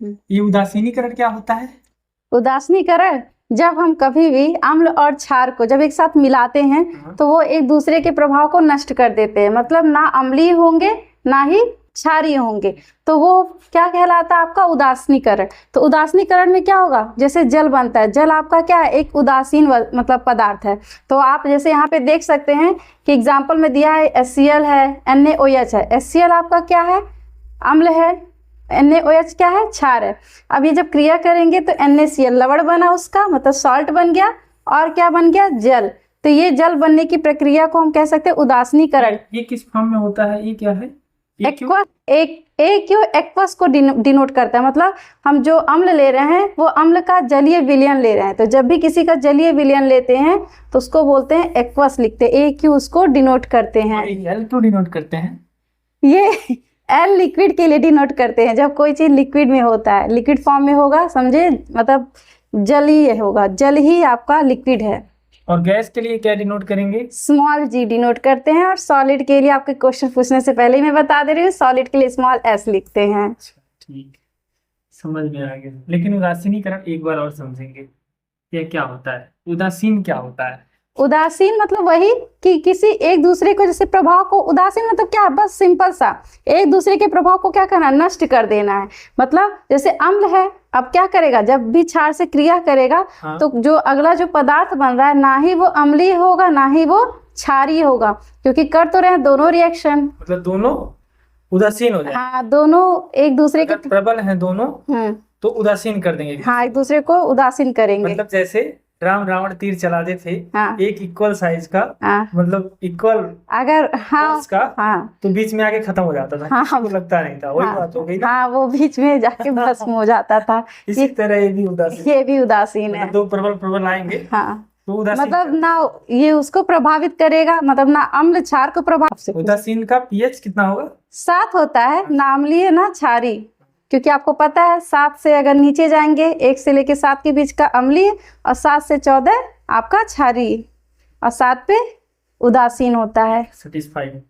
ये उदासीनीकरण क्या होता है? उदासीनीकरण जब हम कभी भी अम्ल और क्षार को जब एक साथ मिलाते हैं तो वो एक दूसरे के प्रभाव को नष्ट कर देते हैं, मतलब ना अम्लीय होंगे ना ही क्षारीय होंगे, तो वो क्या कहलाता है आपका उदासीनीकरण। तो उदासीनीकरण में क्या होगा, जैसे जल बनता है, जल आपका क्या है, एक उदासीन मतलब पदार्थ है। तो आप जैसे यहाँ पे देख सकते हैं कि एग्जाम्पल में दिया है HCl है, NaOH है। HCl आपका क्या है, अम्ल है, NaOH क्या है, क्षार है। अब ये जब क्रिया करेंगे तो NaCl लवण बना, उसका मतलब सॉल्ट बन गया, और क्या बन गया, जल। तो ये जल बनने की प्रक्रिया को हम कह सकते हैं उदासीनीकरण। ये किस फॉर्म में होता है, ये क्या है? एक्वस, एक्वस को डिनोट करता है, मतलब हम जो अम्ल ले रहे हैं वो अम्ल का जलीय विलयन ले रहे हैं। तो जब भी किसी का जलीय विलयन लेते हैं तो उसको बोलते हैं एक्वस, लिखते हैं AQ, उसको डिनोट करते हैं। एल तो डिनोट करते हैं, ये एल लिक्विड के लिए डिनोट करते हैं, जब कोई चीज लिक्विड में होता है, लिक्विड फॉर्म में होगा, समझे, मतलब जलीय होगा, जल ही आपका लिक्विड है। और गैस के लिए क्या डिनोट करेंगे? स्मॉल g डिनोट करते हैं। और सॉलिड के लिए आपके क्वेश्चन पूछने से पहले ही मैं बता दे रही हूँ, सॉलिड के लिए स्मॉल s लिखते हैं। अच्छा ठीक, समझ में आ गया। लेकिन उदासीनीकरण एक बार और समझेंगे, ये क्या होता है, उदासीन क्या होता है? उदासीन मतलब वही कि किसी एक दूसरे को जैसे प्रभाव को, उदासीन मतलब क्या, बस सिंपल सा एक दूसरे के प्रभाव को क्या करना, नष्ट कर देना है। मतलब जैसे अम्ल है, अब क्या करेगा, जब भी क्षार से क्रिया करेगा तो जो अगला जो पदार्थ बन रहा है ना ही वो अम्लीय होगा ना ही वो क्षारीय होगा, क्योंकि कर तो रहे हैं दोनों रिएक्शन, मतलब दोनों उदासीन हो जाए। हाँ, दोनों एक दूसरे के प्रबल हैं दोनों तो उदासीन कर देंगे। हाँ, एक दूसरे को उदासीन करेंगे। मतलब जैसे राम रावण तीर चलाते थे, हाँ, एक इक्वल साइज का, हाँ, मतलब इक्वल अगर हाँ का, हाँ, तो बीच में आके खत्म हो जाता था, हाँ, किसी को लगता नहीं था, वही हाँ, बात हो गई ना। हाँ, वो बीच में जाके भस्म हो जाता था। इसी तरह ये भी उदासीन, ये भी उदासीन है। मतलब दो प्रबल प्रबल आएंगे, हाँ, तो उदासीन मतलब ना ये उसको प्रभावित करेगा, मतलब ना अम्ल क्षार को प्रभावित। उदासीन का pH कितना होगा? 7 होता है, ना अम्लीय ना क्षारीय, क्योंकि आपको पता है 7 से अगर नीचे जाएंगे, 1 से लेके 7 के बीच का अम्लीय, और 7 से 14 आपका क्षारीय, और 7 पे उदासीन होता है। सेटिस्फाइड।